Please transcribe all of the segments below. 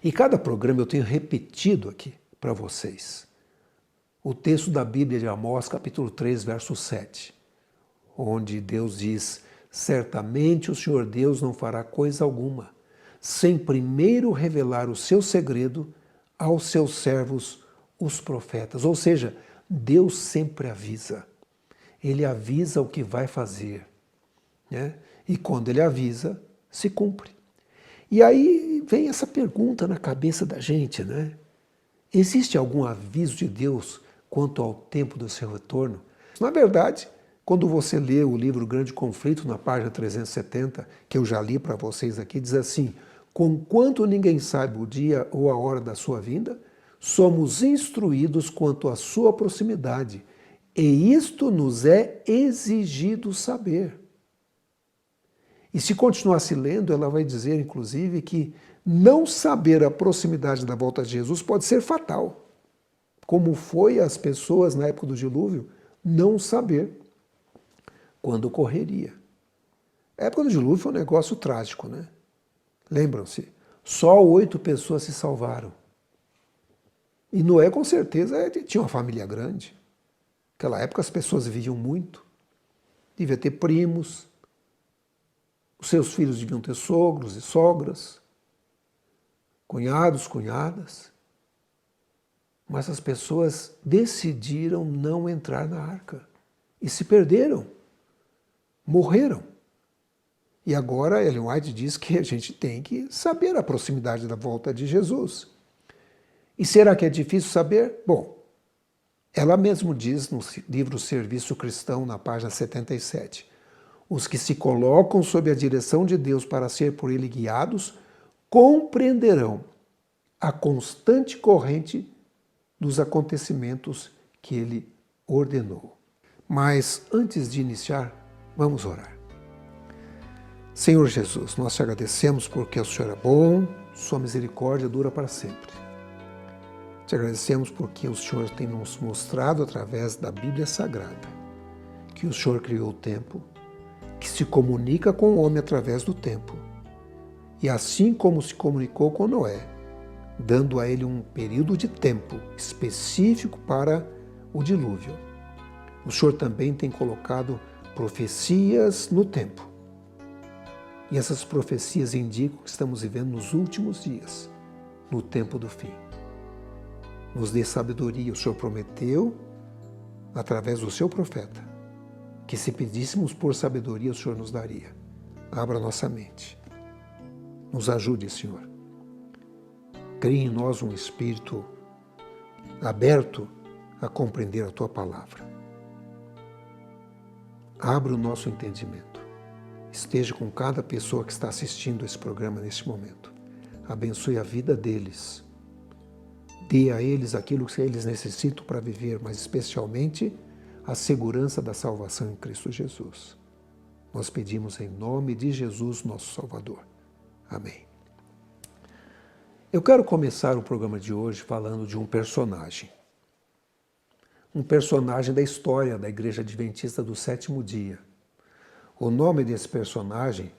E cada programa eu tenho repetido aqui para vocês o texto da Bíblia de Amós, capítulo 3, verso 7, onde Deus diz: certamente o Senhor Deus não fará coisa alguma, sem primeiro revelar o seu segredo aos seus servos, os profetas. Ou seja, Deus sempre avisa. Ele avisa o que vai fazer, né? E quando ele avisa, se cumpre. E aí vem essa pergunta na cabeça da gente, né? Existe algum aviso de Deus quanto ao tempo do seu retorno? Na verdade, quando você lê o livro Grande Conflito, na página 370, que eu já li para vocês aqui, diz assim: conquanto ninguém sabe o dia ou a hora da sua vinda, somos instruídos quanto à sua proximidade, e isto nos é exigido saber. E se continuasse lendo, ela vai dizer, inclusive, que não saber a proximidade da volta de Jesus pode ser fatal, como foi as pessoas na época do dilúvio não saber quando ocorreria. A época do dilúvio foi um negócio trágico, né? Lembram-se? Só 8 pessoas se salvaram. E Noé, com certeza, tinha uma família grande. Naquela época as pessoas viviam muito. Devia ter primos. Os seus filhos deviam ter sogros e sogras, cunhados, cunhadas. Mas as pessoas decidiram não entrar na arca e se perderam, morreram. E agora Ellen White diz que a gente tem que saber a proximidade da volta de Jesus. E será que é difícil saber? Bom, ela mesma diz no livro Serviço Cristão, na página 77, os que se colocam sob a direção de Deus para ser por Ele guiados, compreenderão a constante corrente dos acontecimentos que Ele ordenou. Mas antes de iniciar, vamos orar. Senhor Jesus, nós te agradecemos porque o Senhor é bom, sua misericórdia dura para sempre. Te agradecemos porque o Senhor tem nos mostrado através da Bíblia Sagrada que o Senhor criou o tempo, que se comunica com o homem através do tempo, e assim como se comunicou com Noé, dando a ele um período de tempo específico para o dilúvio. O Senhor também tem colocado profecias no tempo. E essas profecias indicam que estamos vivendo nos últimos dias, no tempo do fim. Nos dê sabedoria. O Senhor prometeu, através do seu profeta, que se pedíssemos por sabedoria, o Senhor nos daria. Abra nossa mente. Nos ajude, Senhor. Crie em nós um espírito aberto a compreender a Tua palavra. Abra o nosso entendimento. Esteja com cada pessoa que está assistindo esse programa neste momento. Abençoe a vida deles. Dê a eles aquilo que eles necessitam para viver, mas especialmente a segurança da salvação em Cristo Jesus. Nós pedimos em nome de Jesus, nosso Salvador. Amém. Eu quero começar o programa de hoje falando de um personagem. Um personagem da história da Igreja Adventista do Sétimo Dia. O nome desse personagem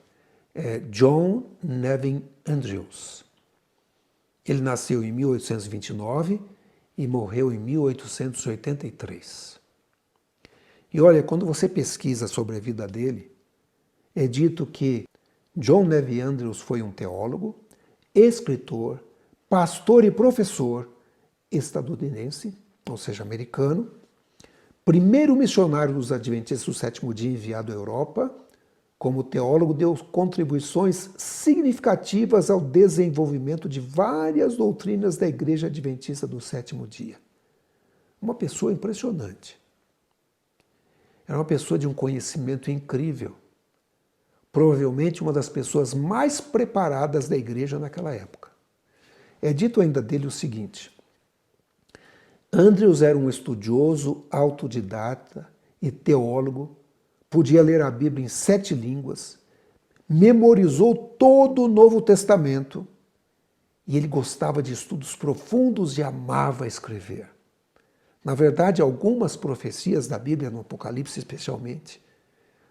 é John Nevin Andrews. Ele nasceu em 1829 e morreu em 1883. E olha, quando você pesquisa sobre a vida dele, é dito que John Nevin Andrews foi um teólogo, escritor, pastor e professor estadunidense, ou seja, americano, primeiro missionário dos Adventistas do Sétimo Dia enviado à Europa. Como teólogo, deu contribuições significativas ao desenvolvimento de várias doutrinas da Igreja Adventista do Sétimo Dia. Uma pessoa impressionante. Era uma pessoa de um conhecimento incrível. Provavelmente uma das pessoas mais preparadas da igreja naquela época. É dito ainda dele o seguinte: Andrews era um estudioso, autodidata e teólogo, podia ler a Bíblia em 7 línguas, memorizou todo o Novo Testamento e ele gostava de estudos profundos e amava escrever. Na verdade, algumas profecias da Bíblia, no Apocalipse especialmente,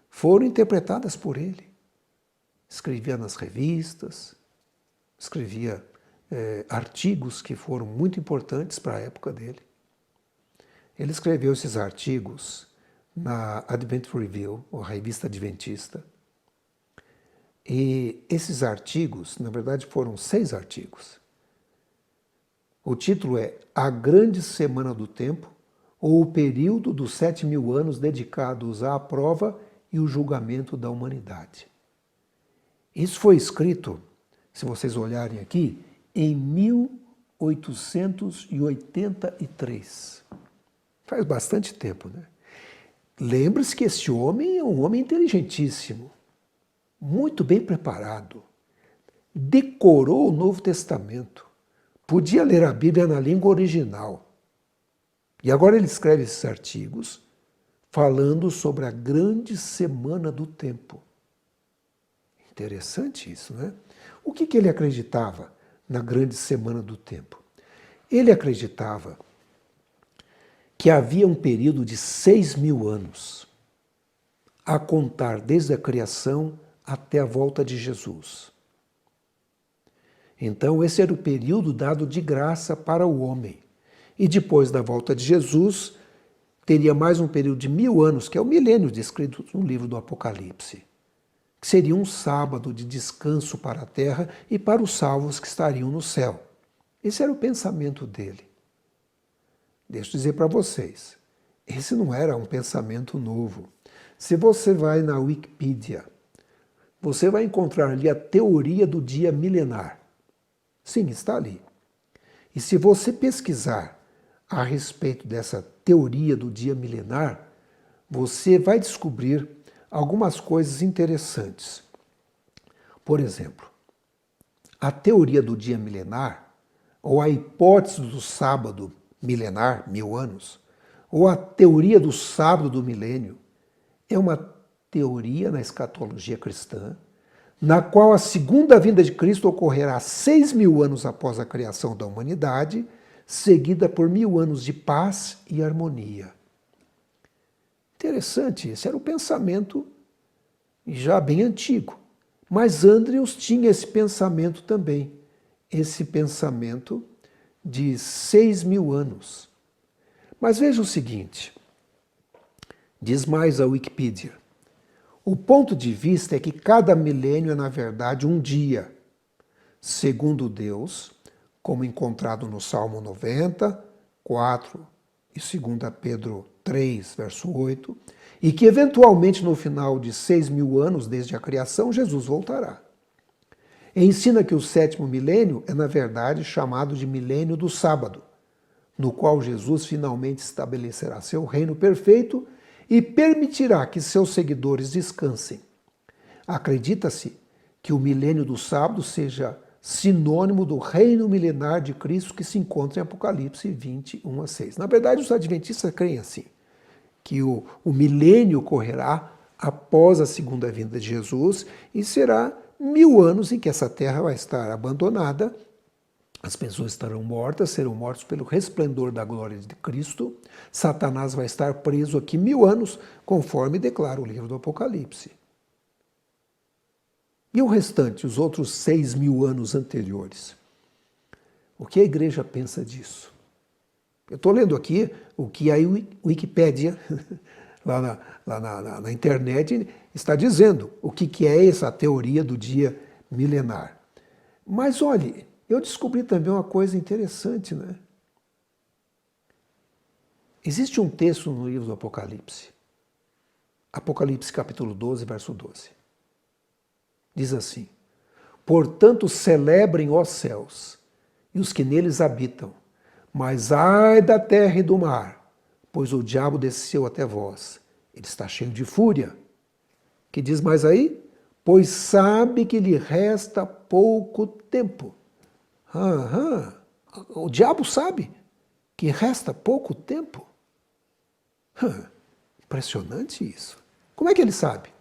foram interpretadas por ele. Escrevia nas revistas, escrevia artigos que foram muito importantes para a época dele. Ele escreveu esses artigos na Advent Review, ou revista adventista. E esses artigos, na verdade, foram 6 artigos. O título é A Grande Semana do Tempo, ou o período dos 7.000 anos dedicados à prova e o julgamento da humanidade. Isso foi escrito, se vocês olharem aqui, em 1883. Faz bastante tempo, né? Lembre-se que esse homem é um homem inteligentíssimo, muito bem preparado, decorou o Novo Testamento, podia ler a Bíblia na língua original. E agora ele escreve esses artigos falando sobre a grande semana do tempo. Interessante isso, né? O que ele acreditava na grande semana do tempo? Ele acreditava que havia um período de 6.000 anos, a contar desde a criação até a volta de Jesus. Então, esse era o período dado de graça para o homem. E depois da volta de Jesus, teria mais um período de 1.000 anos, que é o milênio descrito no livro do Apocalipse, que seria um sábado de descanso para a terra e para os salvos que estariam no céu. Esse era o pensamento dele. Deixa eu dizer para vocês, esse não era um pensamento novo. Se você vai na Wikipedia, você vai encontrar ali a teoria do dia milenar. Sim, está ali. E se você pesquisar a respeito dessa teoria do dia milenar, você vai descobrir algumas coisas interessantes. Por exemplo, a teoria do dia milenar, ou a hipótese do sábado milenar, 1.000 anos, ou a teoria do sábado do milênio, é uma teoria na escatologia cristã, na qual a segunda vinda de Cristo ocorrerá 6.000 anos após a criação da humanidade, seguida por 1.000 anos de paz e harmonia. Interessante, esse era o pensamento já bem antigo. Mas Andrews tinha esse pensamento também, esse pensamento de 6.000 anos. Mas veja o seguinte, diz mais a Wikipedia. O ponto de vista é que cada milênio é, na verdade, um dia, segundo Deus, como encontrado no Salmo 90, 4 e 2 Pedro 3, verso 8, e que eventualmente no final de 6.000 anos desde a criação, Jesus voltará. E ensina que o 7º milênio é, na verdade, chamado de milênio do sábado, no qual Jesus finalmente estabelecerá seu reino perfeito e permitirá que seus seguidores descansem. Acredita-se que o milênio do sábado seja sinônimo do reino milenar de Cristo que se encontra em Apocalipse 21 a 6. Na verdade, os adventistas creem assim, que o milênio ocorrerá após a segunda vinda de Jesus e será 1.000 anos em que essa terra vai estar abandonada, as pessoas estarão mortas, serão mortos pelo resplendor da glória de Cristo, Satanás vai estar preso aqui 1.000 anos, conforme declara o livro do Apocalipse. E o restante, os outros 6.000 anos anteriores? O que a igreja pensa disso? Eu estou lendo aqui o que a Wikipédia, lá na internet, está dizendo, o que é essa teoria do dia milenar. Mas olhe, eu descobri também uma coisa interessante, né? Existe um texto no livro do Apocalipse, Apocalipse capítulo 12, verso 12. Diz assim, portanto celebrem os céus e os que neles habitam, mas ai da terra e do mar, pois o diabo desceu até vós, ele está cheio de fúria. Que diz mais aí? Pois sabe que lhe resta pouco tempo. O diabo sabe que resta pouco tempo. Impressionante isso. Como é que ele sabe?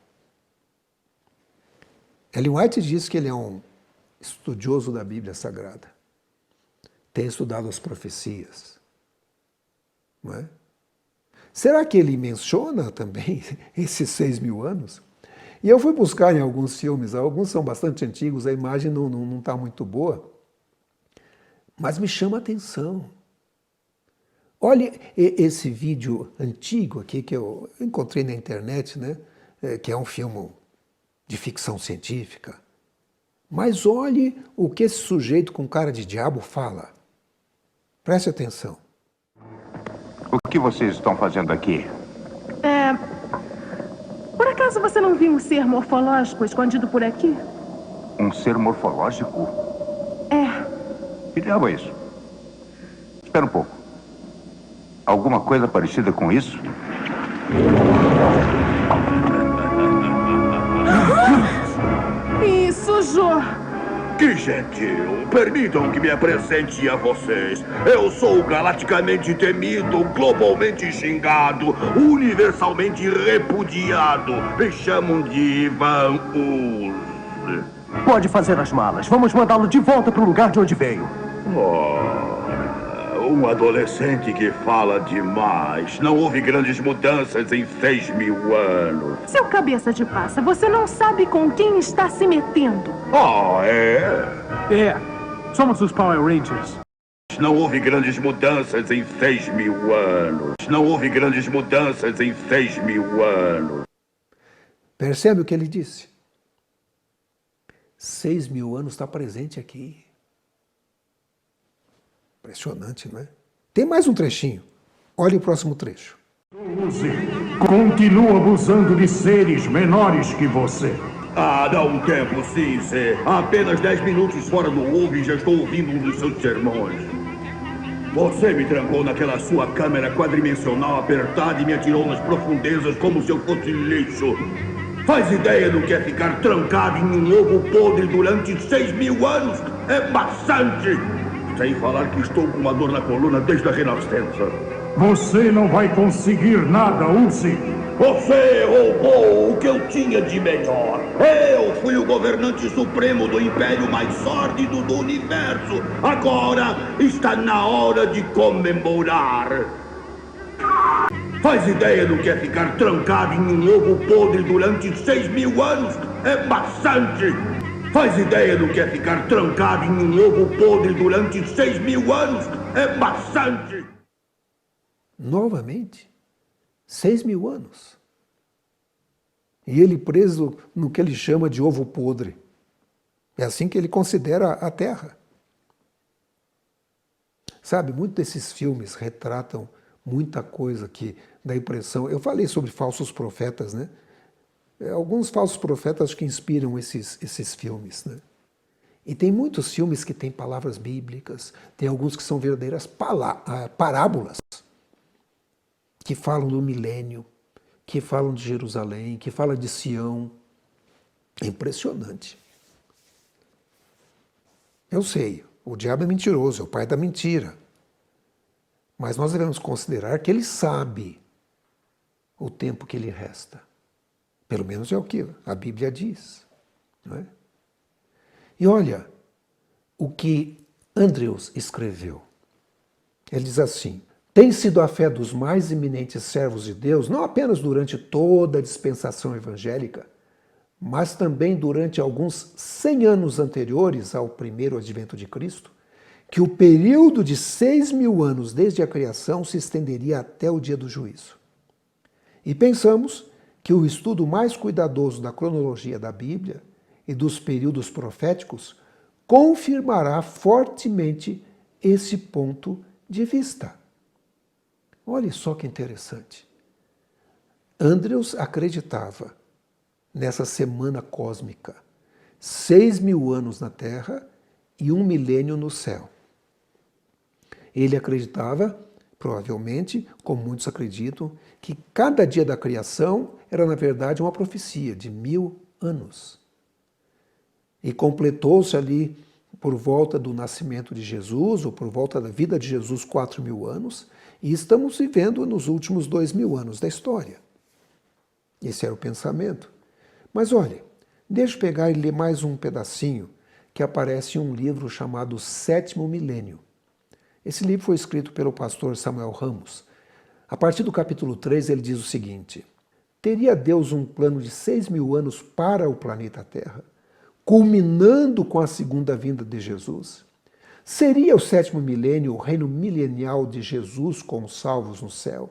Ellen White diz que ele é um estudioso da Bíblia Sagrada. Tem estudado as profecias. Não é? Será que ele menciona também esses 6.000 anos? E eu fui buscar em alguns filmes, alguns são bastante antigos, a imagem não está muito boa. Mas me chama a atenção. Olha esse vídeo antigo aqui que eu encontrei na internet, né? Que é um filme de ficção científica. Mas olhe o que esse sujeito com cara de diabo fala. Preste atenção. O que vocês estão fazendo aqui? Por acaso você não viu um ser morfológico escondido por aqui? Um ser morfológico? É. Que diabo é isso? Espera um pouco. Alguma coisa parecida com isso? Isso, Jô! Que gentil! Permitam que me apresente a vocês. Eu sou galaticamente temido, globalmente xingado, universalmente repudiado. Me chamam de Ivan Uz. Pode fazer as malas. Vamos mandá-lo de volta para o lugar de onde veio. Um adolescente que fala demais. Não houve grandes mudanças em 6.000 anos. Seu cabeça de passa, você não sabe com quem está se metendo. É, somos os Power Rangers. Não houve grandes mudanças em 6.000 anos. Não houve grandes mudanças em 6.000 anos. Percebe o que ele disse? 6.000 anos está presente aqui. Impressionante, não é? Tem mais um trechinho. Olha o próximo trecho. Continua abusando de seres menores que você. Dá um tempo, sim, Zé. Há apenas 10 minutos fora do ovo e já estou ouvindo um dos seus sermões. Você me trancou naquela sua câmera quadrimensional apertada e me atirou nas profundezas como se eu fosse lixo. Faz ideia do que é ficar trancado em um ovo podre durante 6.000 anos? É maçante! Sem falar que estou com uma dor na coluna desde a renascença. Você não vai conseguir nada, Ursi. Você roubou o que eu tinha de melhor. Eu fui o governante supremo do império mais sórdido do universo. Agora está na hora de comemorar. Faz ideia do que é ficar trancado em um ovo podre durante 6.000 anos? É maçante! Faz ideia do que é ficar trancado em um ovo podre durante 6.000 anos? É maçante! Novamente, 6.000 anos. E ele preso no que ele chama de ovo podre. É assim que ele considera a Terra. Sabe, muitos desses filmes retratam muita coisa que dá impressão. Eu falei sobre falsos profetas, né? Alguns falsos profetas que inspiram esses filmes, né? E tem muitos filmes que têm palavras bíblicas, tem alguns que são verdadeiras parábolas, que falam do milênio, que falam de Jerusalém, que falam de Sião. É impressionante. Eu sei, o diabo é mentiroso, é o pai da mentira. Mas nós devemos considerar que ele sabe o tempo que lhe resta. Pelo menos é o que a Bíblia diz. Não é? E olha o que Andrews escreveu. Ele diz assim: tem sido a fé dos mais eminentes servos de Deus, não apenas durante toda a dispensação evangélica, mas também durante alguns 100 anos anteriores ao primeiro advento de Cristo, que o período de 6.000 anos desde a criação se estenderia até o dia do juízo. E pensamos que o estudo mais cuidadoso da cronologia da Bíblia e dos períodos proféticos confirmará fortemente esse ponto de vista. Olha só que interessante. Andrews acreditava nessa semana cósmica, 6.000 anos na Terra e 1 milênio no céu. Ele acreditava, provavelmente, como muitos acreditam, que cada dia da criação era, na verdade, uma profecia de 1.000 anos. E completou-se ali, por volta do nascimento de Jesus, ou por volta da vida de Jesus, 4.000 anos, e estamos vivendo nos últimos 2.000 anos da história. Esse era o pensamento. Mas olha, deixa eu pegar e ler mais um pedacinho que aparece em um livro chamado Sétimo Milênio. Esse livro foi escrito pelo pastor Samuel Ramos. A partir do capítulo 3, ele diz o seguinte: teria Deus um plano de 6.000 anos para o planeta Terra, culminando com a segunda vinda de Jesus? Seria o sétimo milênio o reino milenial de Jesus com os salvos no céu?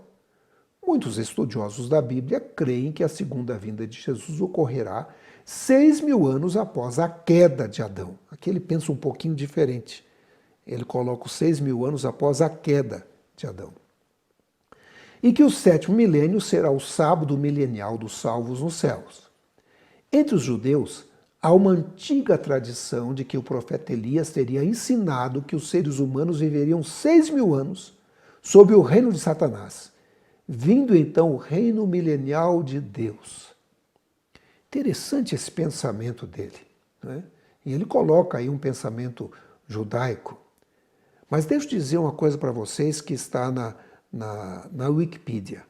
Muitos estudiosos da Bíblia creem que a segunda vinda de Jesus ocorrerá 6.000 anos após a queda de Adão. Aqui ele pensa um pouquinho diferente. Ele coloca os 6.000 anos após a queda de Adão. E que o sétimo milênio será o sábado milenial dos salvos nos céus. Entre os judeus, há uma antiga tradição de que o profeta Elias teria ensinado que os seres humanos viveriam 6.000 anos sob o reino de Satanás, vindo então o reino milenial de Deus. Interessante esse pensamento dele, né? E ele coloca aí um pensamento judaico. Mas deixa eu dizer uma coisa para vocês que está na Wikipedia,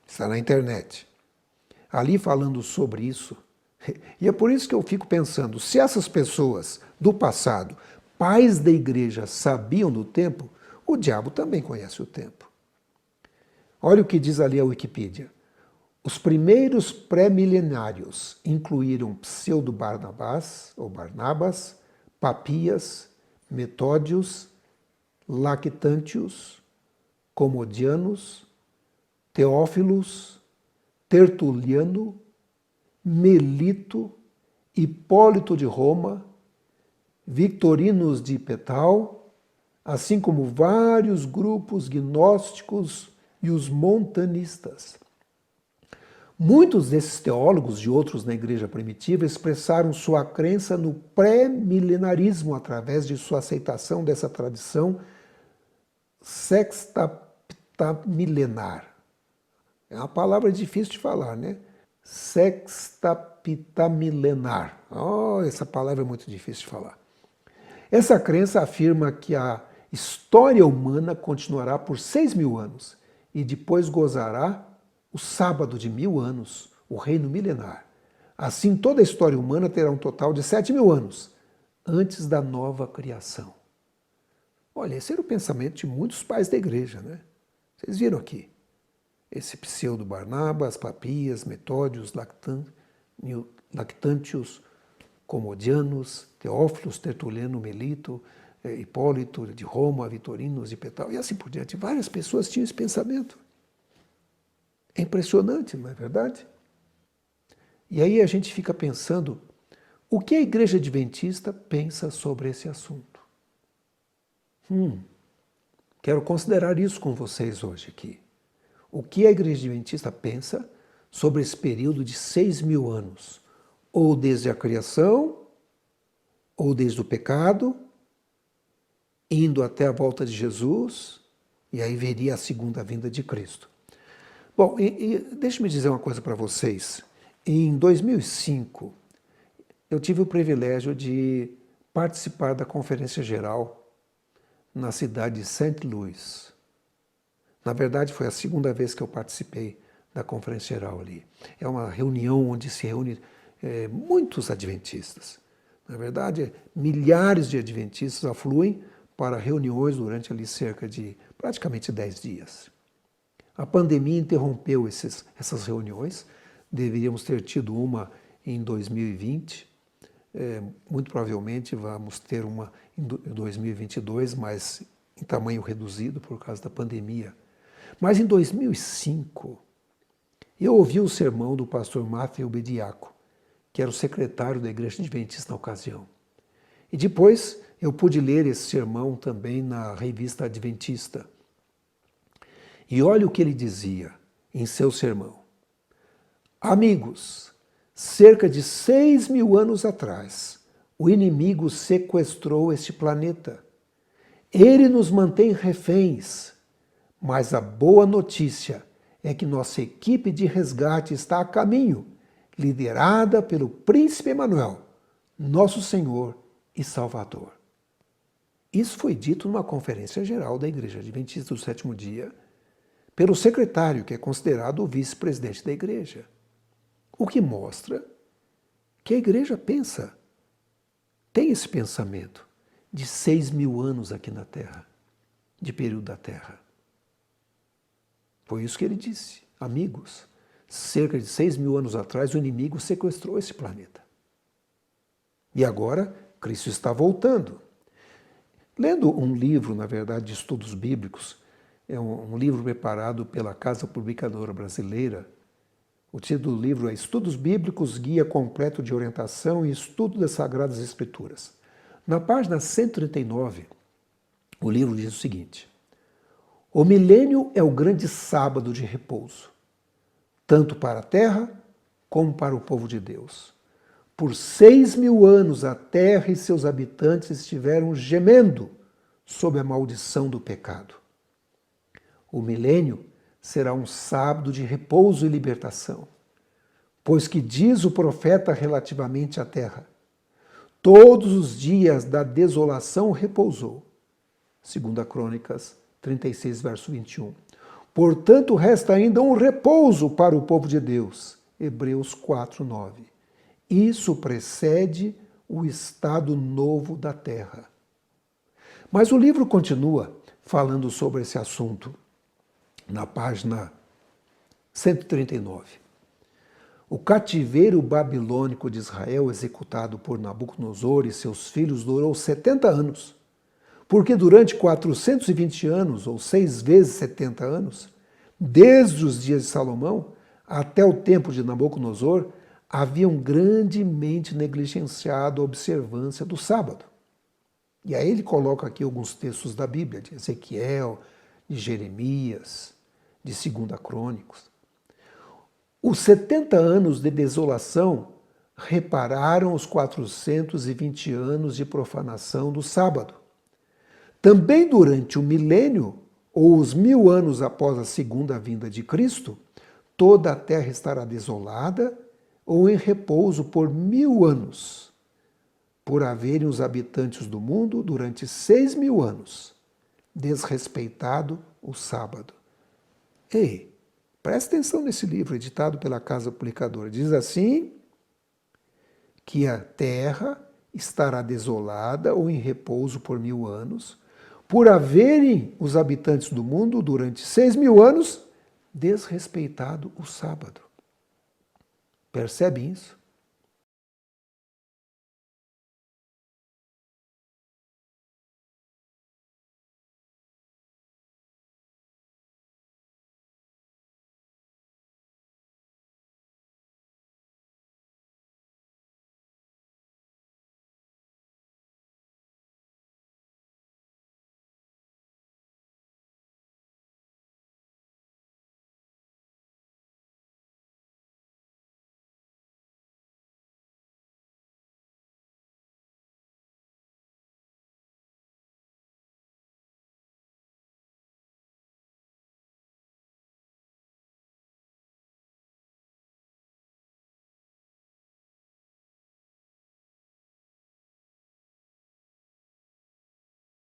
está na internet. Ali falando sobre isso. E é por isso que eu fico pensando, se essas pessoas do passado, pais da igreja, sabiam do tempo, o diabo também conhece o tempo. Olha o que diz ali a Wikipedia. Os primeiros pré-milenários incluíram Pseudo-Barnabás, ou Barnabas, Papias, Metódios, Lactantius, Comodianos, Teófilos, Tertuliano, Melito, Hipólito de Roma, Victorinos de Petal, assim como vários grupos gnósticos e os montanistas. Muitos desses teólogos e outros na igreja primitiva expressaram sua crença no pré-milenarismo através de sua aceitação dessa tradição sextapitamilenar. É uma palavra difícil de falar, né? Sextapitamilenar. Oh, essa palavra é muito difícil de falar. Essa crença afirma que a história humana continuará por 6.000 anos e depois gozará o sábado de 1.000 anos, o reino milenar. Assim, toda a história humana terá um total de 7.000 anos, antes da nova criação. Olha, esse era o pensamento de muitos pais da igreja, né? Vocês viram aqui. Esse Pseudo-Barnabas, Papias, Metódios, Lactantius, Comodianos, Teófilos, Tertuliano, Melito, Hipólito de Roma, Vitorinos de Petal, e assim por diante. Várias pessoas tinham esse pensamento. É impressionante, não é verdade? E aí a gente fica pensando, o que a Igreja Adventista pensa sobre esse assunto? Quero considerar isso com vocês hoje aqui. O que a Igreja Adventista pensa sobre esse período de 6.000 anos? Ou desde a criação, ou desde o pecado, indo até a volta de Jesus, e aí veria a segunda vinda de Cristo. Bom, deixe-me dizer uma coisa para vocês. Em 2005, eu tive o privilégio de participar da Conferência Geral na cidade de St. Louis. Na verdade, foi a segunda vez que eu participei da Conferência Geral ali. É uma reunião onde se reúne muitos adventistas. Na verdade, milhares de adventistas afluem para reuniões durante ali cerca de praticamente 10 dias. A pandemia interrompeu essas reuniões, deveríamos ter tido uma em 2020, muito provavelmente vamos ter uma em 2022, mas em tamanho reduzido por causa da pandemia. Mas em 2005, eu ouvi o sermão do pastor Matthew Bediaco, que era o secretário da Igreja Adventista na ocasião. E depois eu pude ler esse sermão também na revista Adventista. E olha o que ele dizia em seu sermão. Amigos, cerca de 6.000 anos atrás, o inimigo sequestrou este planeta. Ele nos mantém reféns, mas a boa notícia é que nossa equipe de resgate está a caminho, liderada pelo Príncipe Emanuel, nosso Senhor e Salvador. Isso foi dito numa conferência geral da Igreja Adventista do Sétimo Dia, pelo secretário, que é considerado o vice-presidente da igreja. O que mostra que a igreja pensa, tem esse pensamento de 6.000 anos aqui na Terra, de período da Terra. Foi isso que ele disse. Amigos, cerca de 6.000 anos atrás, o inimigo sequestrou esse planeta. E agora, Cristo está voltando. Lendo um livro, na verdade, de estudos bíblicos, é um livro preparado pela Casa Publicadora Brasileira. O título do livro é Estudos Bíblicos, Guia Completo de Orientação e Estudo das Sagradas Escrituras. Na página 139, o livro diz o seguinte: o milênio é o grande sábado de repouso, tanto para a terra como para o povo de Deus. Por 6.000 anos a terra e seus habitantes estiveram gemendo sob a maldição do pecado. O milênio será um sábado de repouso e libertação, pois que diz o profeta relativamente à terra: todos os dias da desolação repousou. 2 Crônicas 36, verso 21. Portanto, resta ainda um repouso para o povo de Deus. Hebreus 4, 9. Isso precede o estado novo da terra. Mas o livro continua falando sobre esse assunto na página 139. O cativeiro babilônico de Israel, executado por Nabucodonosor e seus filhos, durou 70 anos, porque durante 420 anos, ou 6 vezes 70 anos, desde os dias de Salomão até o tempo de Nabucodonosor, haviam grandemente negligenciado a observância do sábado. E aí ele coloca aqui alguns textos da Bíblia, de Ezequiel, de Jeremias, de 2 Crônicas. Os 70 anos de desolação repararam os 420 anos de profanação do sábado. Também durante o milênio, ou os 1000 anos após a segunda vinda de Cristo, toda a terra estará desolada ou em repouso por 1000 anos, por haverem os habitantes do mundo durante 6.000 anos desrespeitado o sábado. Ei, presta atenção nesse livro editado pela Casa Publicadora. Diz assim que a terra estará desolada ou em repouso por 1000 anos, por haverem os habitantes do mundo durante 6.000 anos desrespeitado o sábado. Percebe isso?